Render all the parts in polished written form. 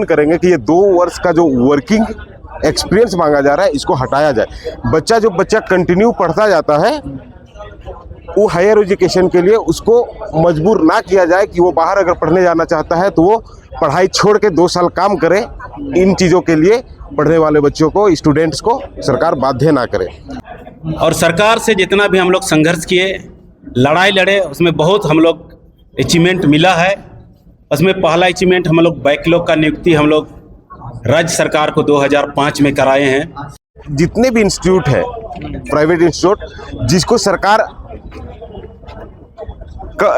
करेंगे कि ये 2 वर्ष का जो वर्किंग एक्सपीरियंस मांगा जा रहा है इसको हटाया जाए। बच्चा कंटिन्यू पढ़ता जाता है वो हायर एजुकेशन के लिए उसको मजबूर ना किया जाए कि वो बाहर अगर पढ़ने जाना चाहता है तो वो पढ़ाई छोड़ के 2 साल काम करे। इन चीज़ों के लिए पढ़ने वाले बच्चों को, स्टूडेंट्स को सरकार बाध्य ना करे। और सरकार से जितना भी हम लोग संघर्ष किए, लड़ाई लड़े, उसमें बहुत हम लोग अचीवमेंट मिला है। उसमें पहला अचीवमेंट हम लोग बैकलॉग का नियुक्ति हम लोग राज्य सरकार को 2005 में कराए हैं। जितने भी इंस्टीट्यूट है, प्राइवेट इंस्टीट्यूट जिसको सरकार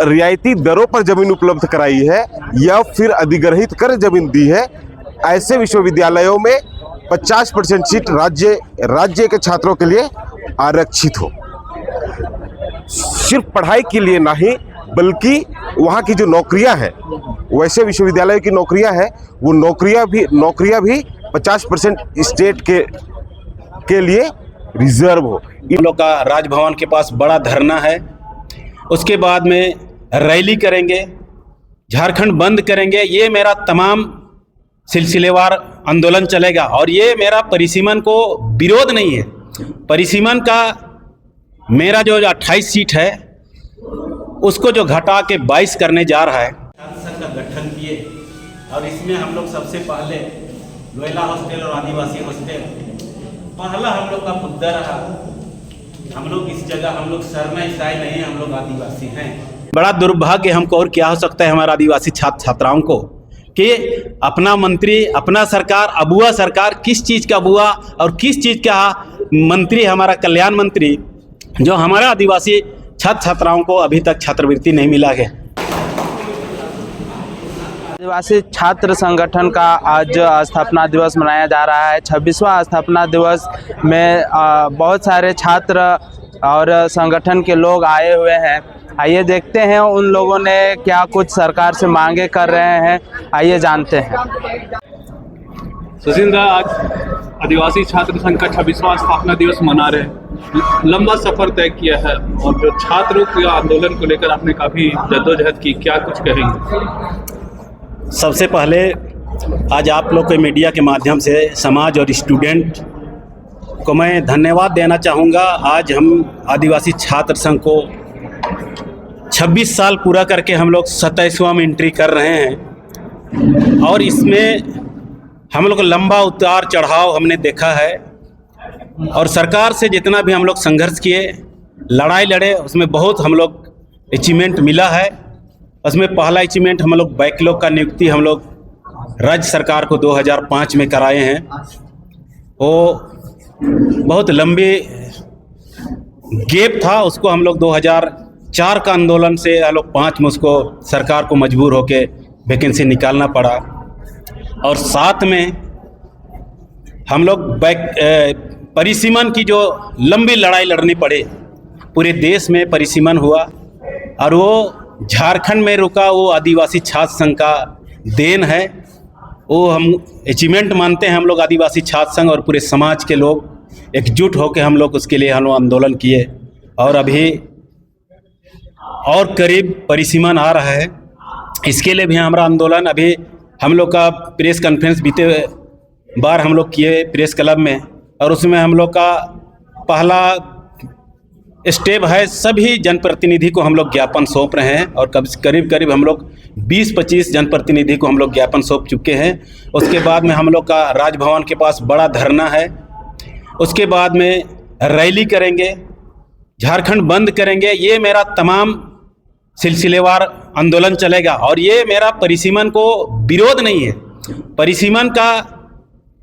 रियायती दरों पर जमीन उपलब्ध कराई है या फिर अधिग्रहित कर जमीन दी है, ऐसे विश्वविद्यालयों में 50% सीट राज्य के छात्रों के लिए आरक्षित हो। सिर्फ पढ़ाई के लिए नहीं बल्कि वहाँ की जो नौकरियां हैं, वैसे विश्वविद्यालय की नौकरियां हैं, वो नौकरियां भी 50% स्टेट के लिए रिजर्व हो। इन लोग का राजभवन के पास बड़ा धरना है। उसके बाद में रैली करेंगे, झारखंड बंद करेंगे। ये मेरा तमाम सिलसिलेवार आंदोलन चलेगा और ये मेरा परिसीमन को विरोध नहीं है। परिसीमन का मेरा जो 28 सीट है उसको जो घटा के 22 करने जा रहा है। संघ का गठन किए और इसमें हम लोग सबसे पहले लोयला हॉस्टल और आदिवासी हॉस्टल पहला हम लोग का मुद्दा रहा। हम लोग इस जगह, हम लोग शरण ईसाई नहीं, हम लोग आदिवासी हैं। बड़ा दुर्भाग्य हमको और क्या हो सकता है हमारे आदिवासी छात्र छात्राओं को कि अपना मंत्री, अपना सरकार, अबुआ सरकार, किस चीज़ का अबुआ और किस चीज़ का मंत्री, हमारा कल्याण मंत्री, जो हमारा आदिवासी छात्र छात्राओं को अभी तक छात्रवृत्ति नहीं मिला है। आदिवासी छात्र संगठन का आज स्थापना दिवस मनाया जा रहा है। 26वां स्थापना दिवस में बहुत सारे छात्र और संगठन के लोग आए हुए हैं। आइए देखते हैं उन लोगों ने क्या कुछ सरकार से मांगे कर रहे हैं, आइए जानते हैं। सुशील दा, आज आदिवासी छात्र संघ का 26वां स्थापना दिवस मना रहे हैं। लंबा सफर तय किया है और जो छात्रों के आंदोलन को लेकर आपने काफ़ी जद्दोजहद की, क्या कुछ कहेंगे? सबसे पहले आज आप लोग के मीडिया के माध्यम से समाज और स्टूडेंट को मैं धन्यवाद देना चाहूँगा। आज हम आदिवासी छात्र संघ को 26 साल पूरा करके हम लोग 27वां में एंट्री कर रहे हैं और इसमें हम लोग लंबा उतार चढ़ाव हमने देखा है और सरकार से जितना भी हम लोग संघर्ष किए, लड़ाई लड़े, उसमें बहुत हम लोग अचीवमेंट मिला है। उसमें पहला अचीवमेंट हम लोग बैकलॉग का नियुक्ति हम लोग राज्य सरकार को 2005 में कराए हैं। वो बहुत लंबे गैप था, उसको हम लोग 2004 का आंदोलन से हम लोग 5 में उसको सरकार को मजबूर होके वैकेंसी निकालना पड़ा। और साथ में हम लोग परिसीमन की जो लंबी लड़ाई लड़नी पड़े, पूरे देश में परिसीमन हुआ और वो झारखंड में रुका, वो आदिवासी छात्र संघ का देन है। वो हम अचीवमेंट मानते हैं। हम लोग आदिवासी छात्र संघ और पूरे समाज के लोग एकजुट होकर हम लोग उसके लिए हम लोग आंदोलन किए और अभी और करीब परिसीमन आ रहा है। इसके लिए भी हमारा आंदोलन, अभी हम लोग का प्रेस कॉन्फ्रेंस बीते बार हम लोग किए प्रेस क्लब में और उसमें हम लोग का पहला स्टेप है, सभी जनप्रतिनिधि को हम लोग ज्ञापन सौंप रहे हैं और करीब हम लोग 20-25 जनप्रतिनिधि को हम लोग ज्ञापन सौंप चुके हैं। उसके बाद में हम लोग का राजभवन के पास बड़ा धरना है। उसके बाद में रैली करेंगे, झारखंड बंद करेंगे। ये मेरा तमाम सिलसिलेवार आंदोलन चलेगा और ये मेरा परिसीमन को विरोध नहीं है। परिसीमन का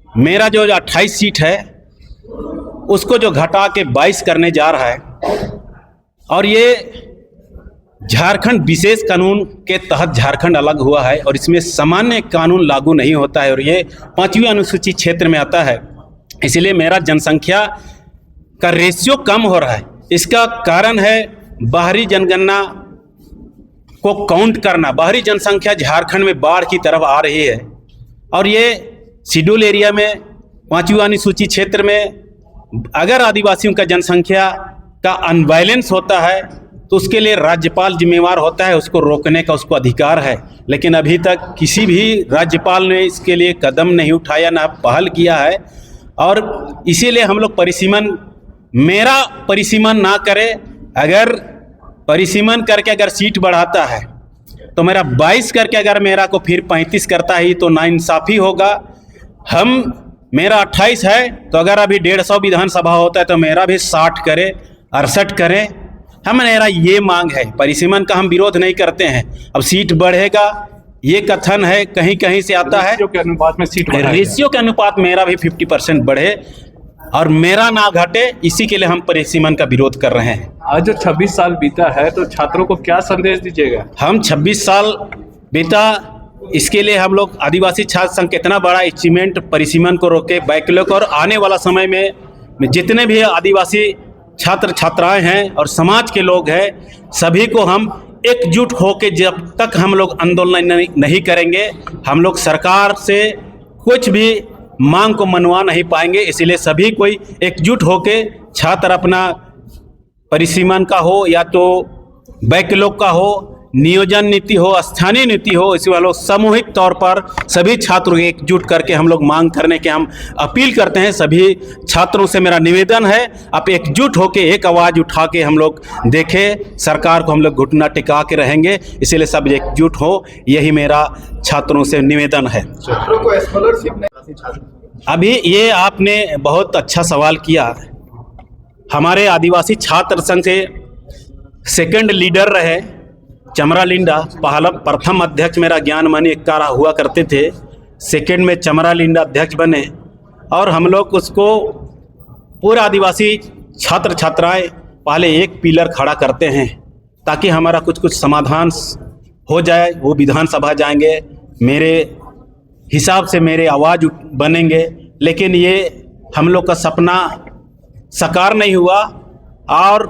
मेरा जो 28 सीट है उसको जो घटा के 22 करने जा रहा है और ये झारखंड विशेष कानून के तहत झारखंड अलग हुआ है और इसमें सामान्य कानून लागू नहीं होता है और ये 5वीं अनुसूचित क्षेत्र में आता है। इसलिए मेरा जनसंख्या का रेशियो कम हो रहा है। इसका कारण है बाहरी जनगणना को काउंट करना। बाहरी जनसंख्या झारखंड में बाढ़ की तरफ आ रही है और ये शेड्यूल एरिया में 5वीं अनुसूचित क्षेत्र में अगर आदिवासियों का जनसंख्या का अनबैलेंस होता है तो उसके लिए राज्यपाल जिम्मेवार होता है, उसको रोकने का उसको अधिकार है। लेकिन अभी तक किसी भी राज्यपाल ने इसके लिए कदम नहीं उठाया, ना पहल किया है। और इसीलिए हम लोग परिसीमन, मेरा परिसीमन ना करे। अगर परिसीमन करके अगर सीट बढ़ाता है तो मेरा 22 करके अगर मेरा को फिर 35 करता ही तो नाइंसाफ़ी होगा। मेरा 28 है तो अगर अभी 150 विधानसभा होता है तो मेरा भी 60 करे, 68 करे। मेरा ये मांग है। परिसीमन का हम विरोध नहीं करते हैं। अब सीट बढ़ेगा ये कथन है, कहीं कहीं से आता है। रेशियो के अनुपात में सीट बढ़ाया रेशियो के अनुपात मेरा भी 50% बढ़े और मेरा ना घटे, इसी के लिए हम परिसीमन का विरोध कर रहे हैं। आज जो 26 साल बीता है तो छात्रों को क्या संदेश दीजिएगा? हम 26 साल बीता, इसके लिए हम लोग आदिवासी छात्र संघ कितना बड़ा अचीवमेंट परिसीमन को रोके, बैकलॉग और आने वाला समय में जितने भी आदिवासी छात्र छात्राएं हैं और समाज के लोग हैं, सभी को हम एकजुट होकर जब तक हम लोग आंदोलन नहीं करेंगे, हम लोग सरकार से कुछ भी मांग को मनवा नहीं पाएंगे। इसीलिए सभी कोई एकजुट होके छात्र अपना परिसीमन का हो या तो बैकलॉग का हो, नियोजन नीति हो, स्थानीय नीति हो, इसी वालों सामूहिक तौर पर सभी छात्रों एकजुट करके हम लोग मांग करने के हम अपील करते हैं। सभी छात्रों से मेरा निवेदन है, आप एकजुट होके एक आवाज़ उठा के हम लोग देखें, सरकार को हम लोग घुटना टिका के रहेंगे। इसीलिए सब एकजुट हो, यही मेरा छात्रों से निवेदन है। अभी ये आपने बहुत अच्छा सवाल किया। हमारे आदिवासी छात्र संघ से सेकंड लीडर रहे चमरा लिंडा, पहला प्रथम अध्यक्ष मेरा ज्ञानमणि एक्कारा हुआ करते थे, सेकंड में चमरा लिंडा अध्यक्ष बने और हम लोग उसको पूरा आदिवासी छात्र छात्राएं पहले एक पिलर खड़ा करते हैं ताकि हमारा कुछ समाधान हो जाए। वो विधानसभा जाएंगे, मेरे हिसाब से मेरे आवाज़ बनेंगे, लेकिन ये हम लोग का सपना साकार नहीं हुआ और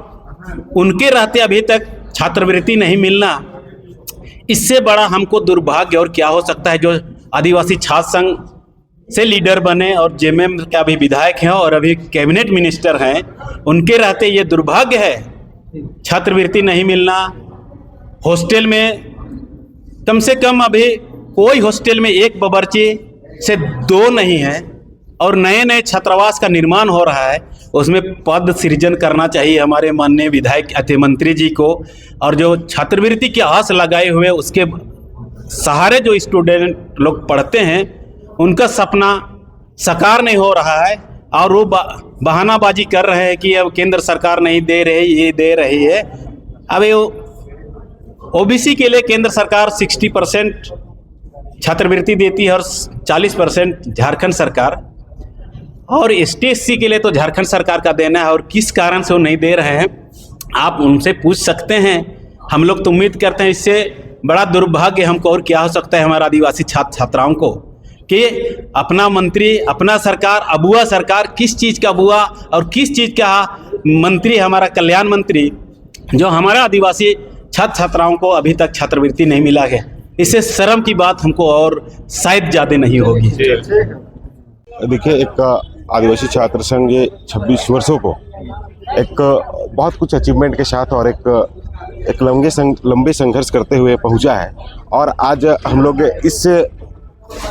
उनके रहते अभी तक छात्रवृत्ति नहीं मिलना, इससे बड़ा हमको दुर्भाग्य और क्या हो सकता है। जो आदिवासी छात्र संघ से लीडर बने और जेएमएम के अभी विधायक हैं और अभी कैबिनेट मिनिस्टर हैं, उनके रहते ये दुर्भाग्य है छात्रवृत्ति नहीं मिलना। हॉस्टल में कम से कम अभी कोई हॉस्टल में एक बावर्ची से 2 नहीं है और नए नए छात्रावास का निर्माण हो रहा है, उसमें पद सृजन करना चाहिए हमारे माननीय विधायक अति मंत्री जी को। और जो छात्रवृत्ति की आस लगाए हुए उसके सहारे जो स्टूडेंट लोग पढ़ते हैं, उनका सपना साकार नहीं हो रहा है और वो बहानाबाजी कर रहे हैं कि अब केंद्र सरकार नहीं दे रही, ये दे रही है। अब ओबीसी के लिए केंद्र सरकार 60% छात्रवृत्ति देती है और 40% झारखंड सरकार, और ST/SC के लिए तो झारखंड सरकार का देना है। और किस कारण से वो नहीं दे रहे हैं आप उनसे पूछ सकते हैं। हम लोग तो उम्मीद करते हैं, इससे बड़ा दुर्भाग्य हमको और क्या हो सकता है हमारा आदिवासी छात्र छात्राओं को, कि अपना मंत्री, अपना सरकार, अबुआ सरकार, किस चीज़ का अबुआ और किस चीज़ का मंत्री, हमारा कल्याण मंत्री, जो हमारा आदिवासी छात्र छात्राओं को अभी तक छात्रवृत्ति नहीं मिला है। इससे शर्म की बात हमको और शायद ज़्यादा नहीं होगी। देखिए, एक आदिवासी छात्र संघ 26 वर्षों को एक बहुत कुछ अचीवमेंट के साथ और एक लंबे संघर्ष करते हुए पहुंचा है। और आज हम लोग इस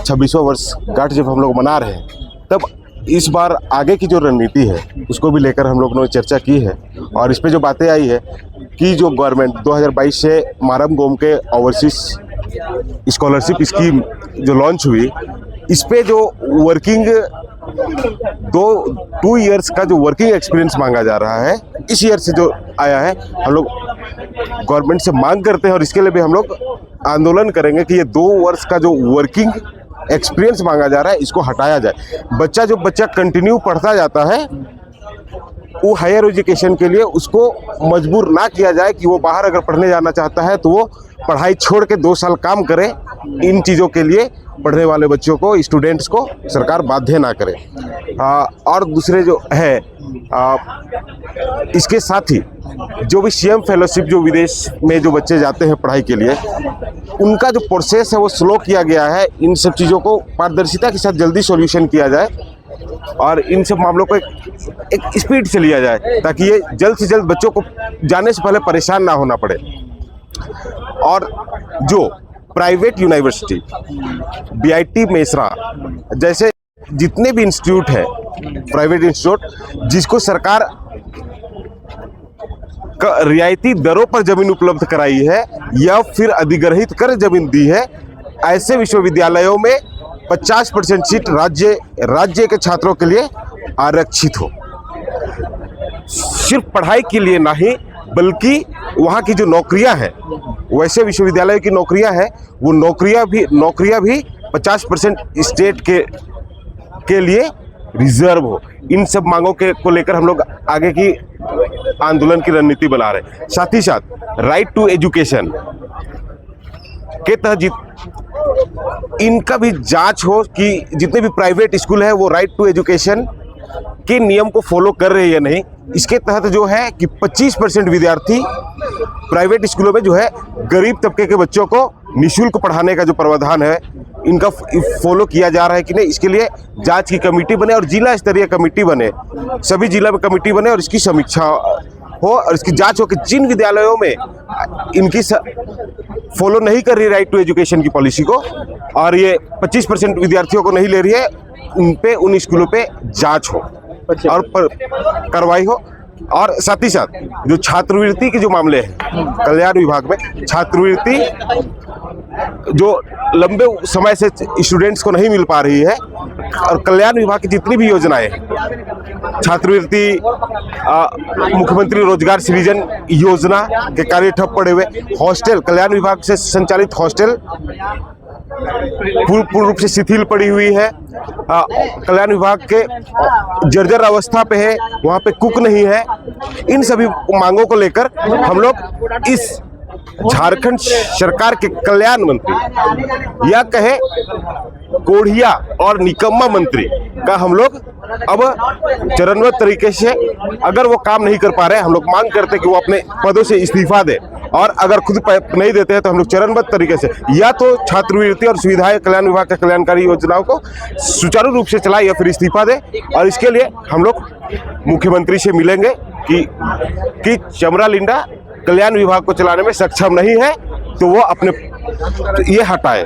26वां वर्ष गांठ जब हम लोग मना रहे हैं, तब इस बार आगे की जो रणनीति है उसको भी लेकर हम लोगों ने चर्चा की है। और इस पे जो बातें आई है कि जो गवर्नमेंट 2022 से मारम गोम के ओवरसीज स्कॉलरशिप स्कीम जो लॉन्च हुई, इस पे जो वर्किंग 2 ईयर्स का जो वर्किंग एक्सपीरियंस मांगा जा रहा है, इस ईयर से जो आया है, हम लोग गवर्नमेंट से मांग करते हैं और इसके लिए भी हम लोग आंदोलन करेंगे कि ये 2 वर्ष का जो वर्किंग एक्सपीरियंस मांगा जा रहा है इसको हटाया जाए। जो बच्चा कंटिन्यू पढ़ता जाता है, वो हायर एजुकेशन के लिए उसको मजबूर ना किया जाए कि वो बाहर अगर पढ़ने जाना चाहता है तो वो पढ़ाई छोड़ के 2 साल काम करे। इन चीज़ों के लिए पढ़ने वाले बच्चों को, स्टूडेंट्स को सरकार बाध्य ना करे। और दूसरे जो है, इसके साथ ही जो भी CM फेलोशिप जो विदेश में जो बच्चे जाते हैं पढ़ाई के लिए, उनका जो प्रोसेस है वो स्लो किया गया है। इन सब चीज़ों को पारदर्शिता के साथ जल्दी सॉल्यूशन किया जाए और इन सब मामलों को एक स्पीड से लिया जाए ताकि ये जल्द से जल्द बच्चों को जाने से पहले परेशान ना होना पड़े। और जो प्राइवेट यूनिवर्सिटी BIT मेसरा जैसे जितने भी इंस्टीट्यूट है प्राइवेट इंस्टीट्यूट जिसको सरकार रियायती दरों पर जमीन उपलब्ध कराई है या फिर अधिग्रहित कर जमीन दी है, ऐसे विश्वविद्यालयों में 50% सीट राज्य के छात्रों के लिए आरक्षित हो। सिर्फ पढ़ाई के लिए नहीं बल्कि वहाँ की जो नौकरियां हैं, वैसे विश्वविद्यालय की नौकरियां हैं, वो नौकरियां भी 50% स्टेट के लिए रिजर्व हो। इन सब मांगों को लेकर हम लोग आगे की आंदोलन की रणनीति बना रहे हैं। साथ ही साथ राइट टू एजुकेशन के तहत इनका भी जांच हो कि जितने भी प्राइवेट स्कूल है वो राइट टू एजुकेशन के नियम को फॉलो कर रहे हैं या नहीं। इसके तहत जो है कि 25% विद्यार्थी प्राइवेट स्कूलों में जो है गरीब तबके के बच्चों को निःशुल्क पढ़ाने का जो प्रावधान है इनका फॉलो किया जा रहा है कि नहीं, इसके लिए जांच की कमेटी बने और जिला स्तरीय कमेटी बने, सभी जिला में कमेटी बने और इसकी समीक्षा हो और इसकी जांच हो कि जिन विद्यालयों में इनकी फॉलो नहीं कर रही राइट टू एजुकेशन की पॉलिसी को और ये 25% विद्यार्थियों को नहीं ले रही है, उन स्कूलों पे जांच हो और कार्रवाई हो। और साथ ही साथ जो छात्रवृत्ति के जो मामले हैं कल्याण विभाग में, छात्रवृत्ति जो लंबे समय से स्टूडेंट्स को नहीं मिल पा रही है और कल्याण विभाग की जितनी भी योजनाएं हैं, छात्रवृत्ति, मुख्यमंत्री रोजगार सृजन योजना के कार्य ठप पड़े हुए, हॉस्टल, कल्याण विभाग से संचालित हॉस्टल पूर्ण रूप से शिथिल पड़ी हुई है, कल्याण विभाग के जर्जर अवस्था पे है, वहाँ पे कुक नहीं है। इन सभी मांगों को लेकर हम लोग इस झारखंड सरकार के कल्याण मंत्री या कहे कोढ़िया और निकम्मा मंत्री का हम लोग अब चरणबद्ध तरीके से, अगर वो काम नहीं कर पा रहे, हम लोग मांग करते कि वो अपने पदों से इस्तीफा दे और अगर खुद नहीं देते हैं तो हम लोग चरणबद्ध तरीके से या तो छात्रवृत्ति और सुविधाएं कल्याण विभाग के कल्याणकारी योजनाओं को सुचारू रूप से चलाए या फिर इस्तीफा दे। और इसके लिए हम लोग मुख्यमंत्री से मिलेंगे कि चमरा लिंडा कल्याण विभाग को चलाने में सक्षम नहीं है तो वो अपने ये हटाए।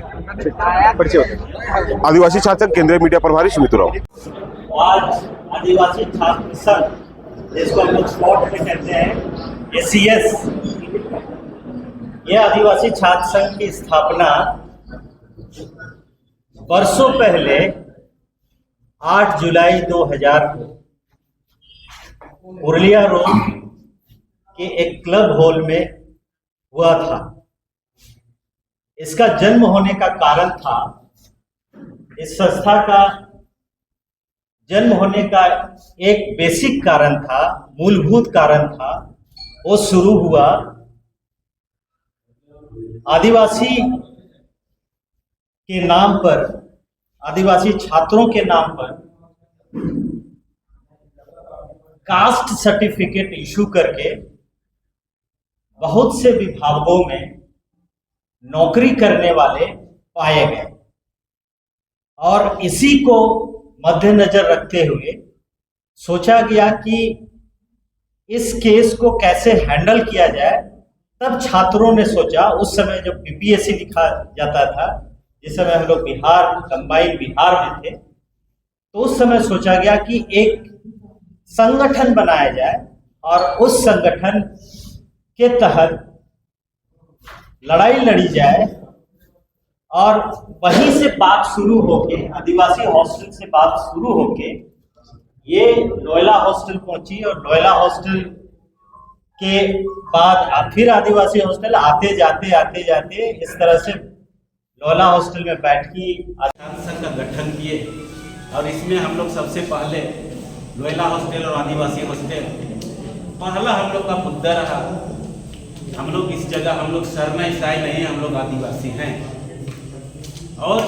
आदिवासी छात्र संघ केंद्रीय मीडिया प्रभारी सुमित राव। आज आदिवासी छात्र संघ जिसको हम लोग शॉर्ट में कहते हैं ACS, यह आदिवासी छात्र संघ की स्थापना वर्षों पहले 8 जुलाई 2000 को पुरुलिया रोड के एक क्लब हॉल में हुआ था। इसका जन्म होने का कारण था, इस संस्था का जन्म होने का एक बेसिक कारण था, मूलभूत कारण था, वो शुरू हुआ आदिवासी के नाम पर, आदिवासी छात्रों के नाम पर कास्ट सर्टिफिकेट इशू करके बहुत से विभागों में नौकरी करने वाले पाए गए और इसी को मद्देनजर रखते हुए सोचा गया कि इस केस को कैसे हैंडल किया जाए। तब छात्रों ने सोचा, उस समय जब PPSC लिखा जाता था, जिस समय हम लोग कंबाइंड बिहार में थे, तो उस समय सोचा गया कि एक संगठन बनाया जाए और उस संगठन के तहत लड़ाई लड़ी जाए। और वहीं से बात शुरू होके, आदिवासी हॉस्टल से बात शुरू होके ये लोयला हॉस्टल पहुंची और लोयला हॉस्टल के बाद फिर आदिवासी हॉस्टल आते जाते इस तरह से लोयला हॉस्टल में बैठकी छात्र संघ का गठन किए और इसमें हम लोग सबसे पहले लोयला हॉस्टल और आदिवासी हॉस्टल पहला हम लोग का मुद्दा रहा। हम लोग इस जगह, हम लोग शरण ईसाई नहीं, हम लोग आदिवासी हैं और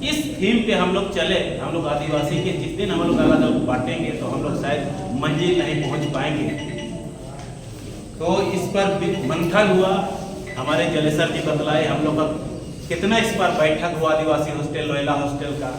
इस थीम पे हम लोग चले। हम लोग आदिवासी के जिस दिन हम लोग अलग बांटेंगे तो हम लोग शायद मंजिल नहीं पहुंच पाएंगे। तो इस पर मंथन हुआ, हमारे जलेसर जी बतलाए, हम लोग का कितना इस पर बैठक हुआ आदिवासी हॉस्टल लोयला हॉस्टल का।